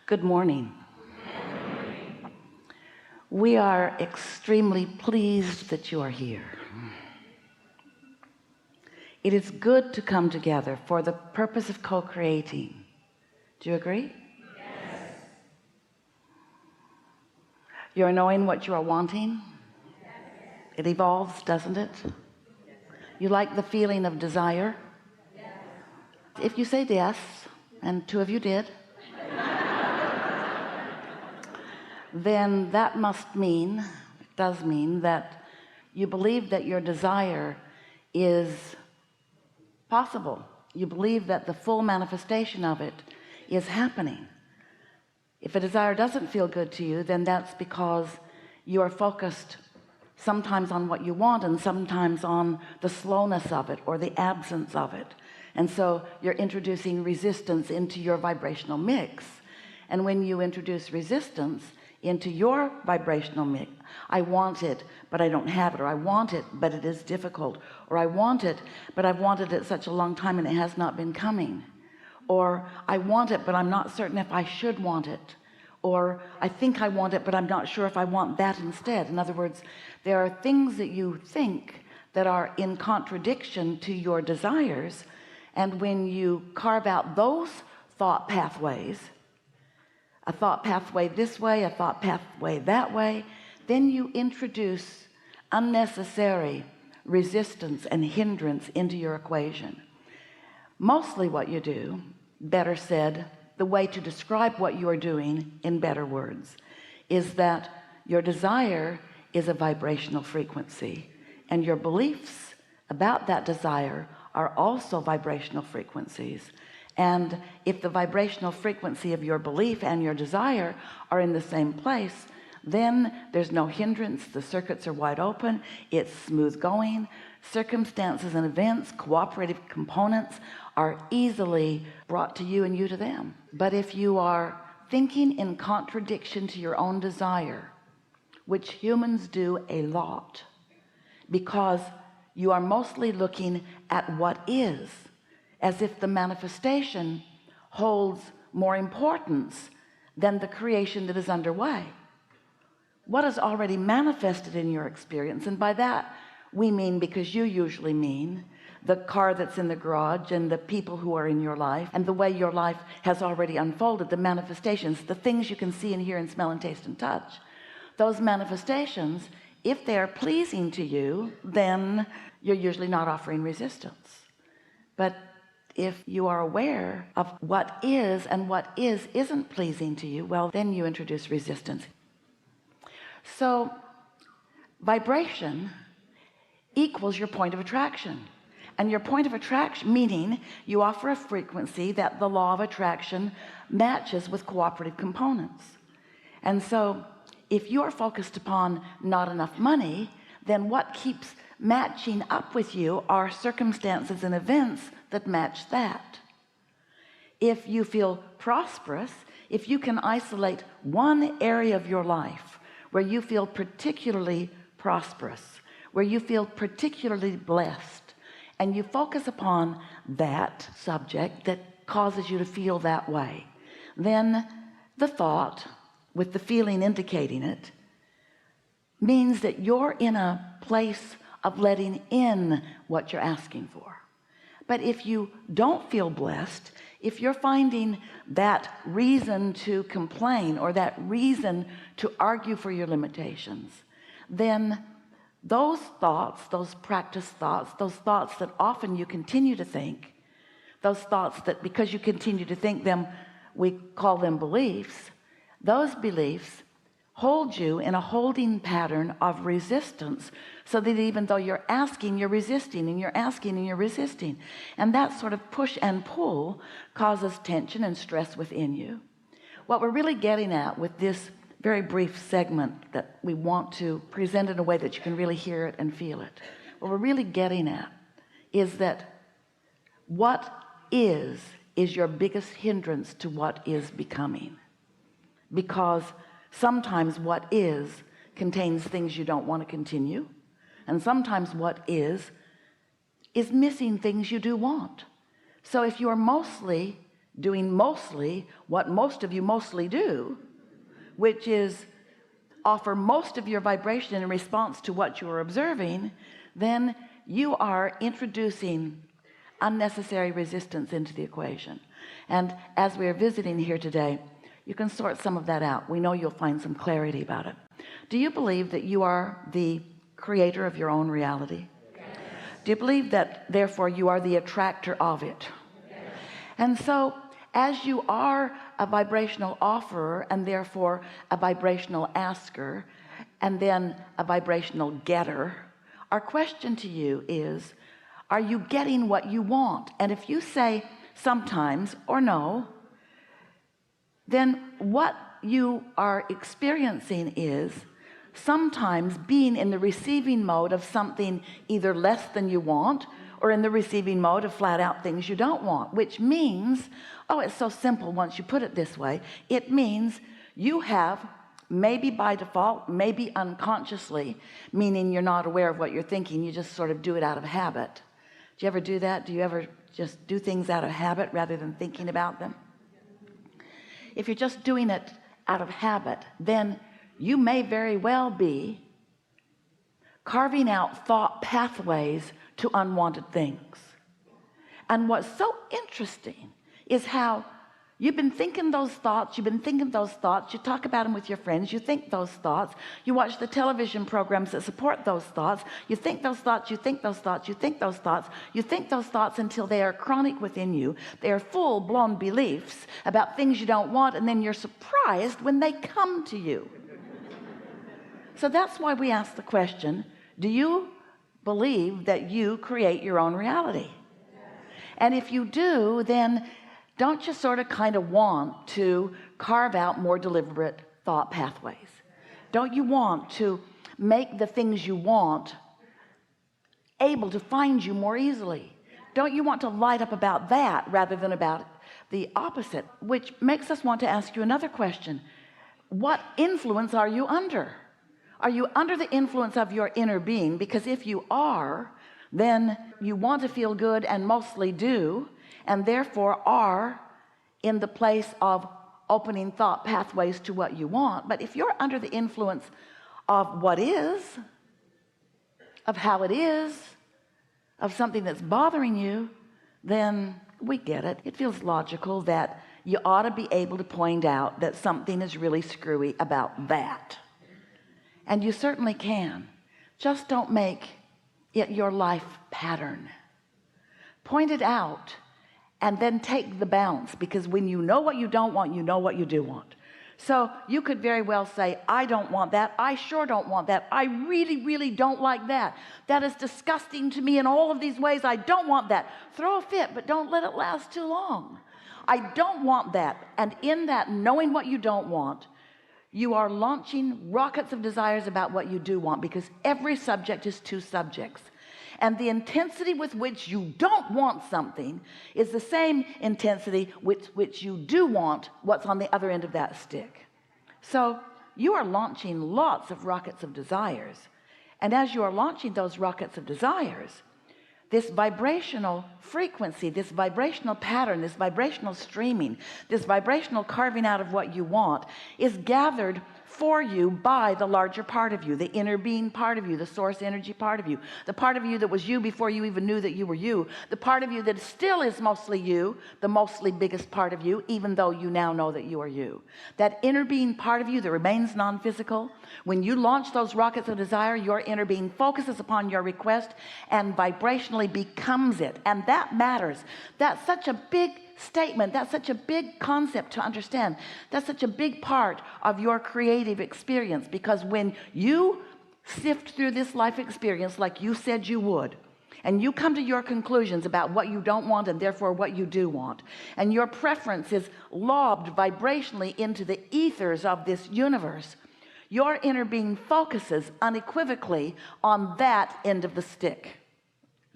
Good morning. We are extremely pleased that you are here. It is good to come together for the purpose of co-creating. Do you agree? Yes. You're knowing what you are wanting. Yes. It evolves, doesn't it? Yes. You like the feeling of desire? Yes. If you say yes, and two of you did, then that must mean, it does mean, that you believe that your desire is possible. You believe that the full manifestation of it is happening. If a desire doesn't feel good to you, then that's because you are focused sometimes on what you want and sometimes on the slowness of it or the absence of it. And so you're introducing resistance into your vibrational mix. And when you introduce resistance into your vibrational mix, I want it but I don't have it, or I want it but it is difficult, or I want it but I've wanted it such a long time and it has not been coming, or I want it but I'm not certain if I should want it, or I think I want it but I'm not sure if I want that instead. In other words, there are things that you think that are in contradiction to your desires, and when you carve out those thought pathways, a thought pathway this way, a thought pathway that way, then you introduce unnecessary resistance and hindrance into your equation. Mostly what you do, better said, the way to describe what you are doing in better words, is that your desire is a vibrational frequency, and your beliefs about that desire are also vibrational frequencies. And if the vibrational frequency of your belief and your desire are in the same place, then there's no hindrance. The circuits are wide open. It's smooth going. Circumstances and events, cooperative components, are easily brought to you and you to them. But if you are thinking in contradiction to your own desire, which humans do a lot, because you are mostly looking at what is, as if the manifestation holds more importance than the creation that is underway. What is already manifested in your experience, and by that we mean, because you usually mean, the car that's in the garage and the people who are in your life and the way your life has already unfolded, the manifestations, the things you can see and hear and smell and taste and touch. Those manifestations, if they are pleasing to you, then you're usually not offering resistance. But if you are aware of what is and what isn't pleasing to you, well, then you introduce resistance. So vibration equals your point of attraction, and your point of attraction, meaning you offer a frequency that the law of attraction matches with cooperative components. And so if you're focused upon not enough money, then what keeps matching up with you are circumstances and events that match that. If you feel prosperous, if you can isolate one area of your life where you feel particularly prosperous, where you feel particularly blessed, and you focus upon that subject that causes you to feel that way, then the thought, with the feeling indicating it, means that you're in a place of letting in what you're asking for. But if you don't feel blessed, if you're finding that reason to complain or that reason to argue for your limitations, then those thoughts, those practice thoughts, those thoughts that often you continue to think, those thoughts that because you continue to think them, we call them beliefs, those beliefs hold you in a holding pattern of resistance, so that even though you're asking, you're resisting, and you're asking and you're resisting, and that sort of push and pull causes tension and stress within you. What we're really getting at with this very brief segment that we want to present in a way that you can really hear it and feel it, what we're really getting at is that what is your biggest hindrance to what is becoming, because sometimes what is contains things you don't want to continue, and sometimes what is missing things you do want. So if you are mostly doing mostly what most of you mostly do, which is offer most of your vibration in response to what you are observing, then you are introducing unnecessary resistance into the equation. And as we are visiting here today, you can sort some of that out. We know you'll find some clarity about it. Do you believe that you are the creator of your own reality? Yes. Do you believe that therefore you are the attractor of it? Yes. And so as you are a vibrational offerer and therefore a vibrational asker and then a vibrational getter, our question to you is, are you getting what you want? And if you say sometimes or no, then what you are experiencing is sometimes being in the receiving mode of something either less than you want or in the receiving mode of flat out things you don't want, which means, oh, it's so simple once you put it this way, it means you have, maybe by default, maybe unconsciously, meaning you're not aware of what you're thinking, you just sort of do it out of habit. Do you ever do that? Do you ever just do things out of habit rather than thinking about them? If you're just doing it out of habit, then you may very well be carving out thought pathways to unwanted things. And what's so interesting is how you've been thinking those thoughts, you talk about them with your friends, you think those thoughts, you watch the television programs that support those thoughts, you think those thoughts, you think those thoughts, you think those thoughts, you think those thoughts until they are chronic within you. They are full-blown beliefs about things you don't want, and then you're surprised when they come to you. So that's why we ask the question, do you believe that you create your own reality? And if you do, then don't you sort of kind of want to carve out more deliberate thought pathways? Don't you want to make the things you want able to find you more easily? Don't you want to light up about that rather than about the opposite? Which makes us want to ask you another question. What influence are you under? Are you under the influence of your inner being? Because if you are, then you want to feel good and mostly do, and therefore are in the place of opening thought pathways to what you want. But if you're under the influence of what is, of how it is, of something that's bothering you, then we get it. It feels logical that you ought to be able to point out that something is really screwy about that. And you certainly can. Just don't make it your life pattern. Point it out and then take the bounce, because when you know what you don't want, you know what you do want. So you could very well say, I don't want that. I sure don't want that. I really, really don't like that. That is disgusting to me in all of these ways. I don't want that. Throw a fit, but don't let it last too long. I don't want that. And in that, knowing what you don't want, you are launching rockets of desires about what you do want, because every subject is two subjects. And the intensity with which you don't want something is the same intensity with which you do want what's on the other end of that stick. So you are launching lots of rockets of desires. And as you are launching those rockets of desires, this vibrational frequency, this vibrational pattern, this vibrational streaming, this vibrational carving out of what you want is gathered for you by the larger part of you, the inner being part of you, the source energy part of you, the part of you that was you before you even knew that you were you, the part of you that still is mostly you, the mostly biggest part of you, even though you now know that you are you. That inner being part of you that remains non-physical, when you launch those rockets of desire, your inner being focuses upon your request and vibrationally becomes it. And that matters. That's such a big statement. That's such a big concept to understand. That's such a big part of your creative experience, because when you sift through this life experience like you said you would, and you come to your conclusions about what you don't want and therefore what you do want, and your preference is lobbed vibrationally into the ethers of this universe, your inner being focuses unequivocally on that end of the stick.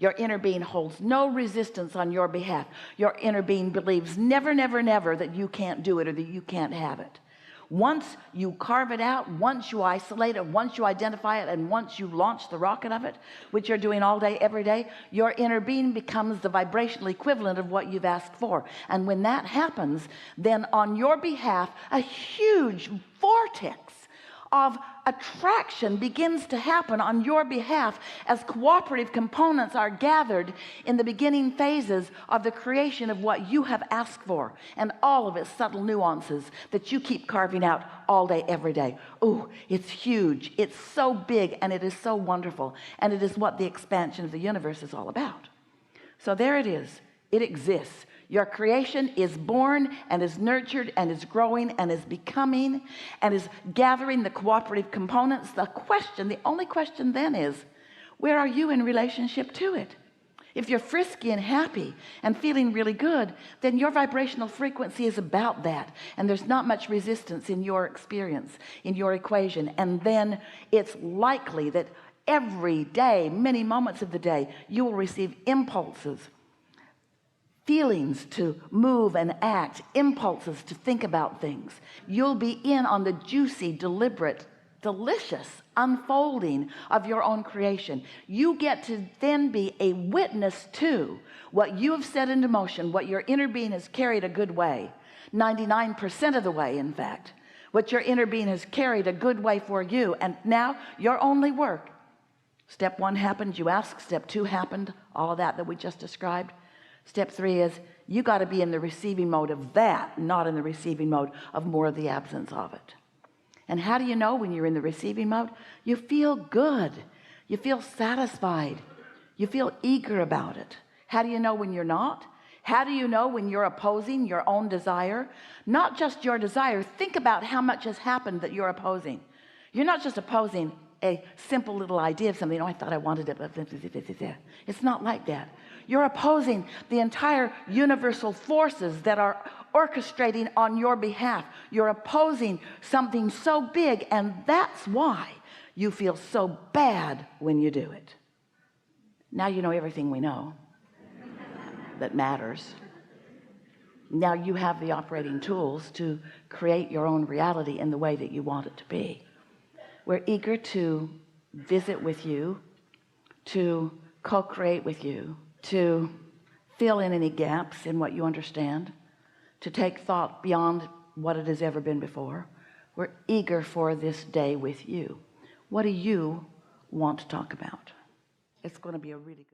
Your inner being holds no resistance on your behalf. Your inner being believes never, never, never that you can't do it or that you can't have it. Once you carve it out, once you isolate it, once you identify it, and once you launch the rocket of it, which you're doing all day every day, your inner being becomes the vibrational equivalent of what you've asked for. And when that happens, then on your behalf a huge vortex of attraction begins to happen on your behalf as cooperative components are gathered in the beginning phases of the creation of what you have asked for, and all of its subtle nuances that you keep carving out all day every day. Oh, it's huge, it's so big, and it is so wonderful, and it is what the expansion of the universe is all about. So there it is. It exists. Your creation is born and is nurtured and is growing and is becoming and is gathering the cooperative components. The only question then is, where are you in relationship to it? If you're frisky and happy and feeling really good, then your vibrational frequency is about that, and there's not much resistance in your experience, in your equation. And then it's likely that every day, many moments of the day, you will receive impulses, feelings to move and act, impulses to think about things. You'll be in on the juicy, deliberate, delicious unfolding of your own creation. You get to then be a witness to what you have set into motion, what your inner being has carried a good way, 99% of the way, in fact, what your inner being has carried a good way for you. And now your only work, step 1 happened, you asked. Step 2 happened, all of that we just described. Step 3 is you got to be in the receiving mode of that, not in the receiving mode of more of the absence of it. And how do you know when you're in the receiving mode? You feel good, you feel satisfied, you feel eager about it. How do you know when you're not? How do you know when you're opposing your own desire? Not just your desire. Think about how much has happened that you're opposing. You're not just opposing a simple little idea of something. Oh, I thought I wanted it, but it's not like that. You're opposing the entire universal forces that are orchestrating on your behalf. You're opposing something so big, and that's why you feel so bad when you do it. Now you know everything we know that matters. Now you have the operating tools to create your own reality in the way that you want it to be. We're eager to visit with you, to co-create with you, to fill in any gaps in what you understand, to take thought beyond what it has ever been before. We're eager for this day with you. What do you want to talk about? It's going to be a really good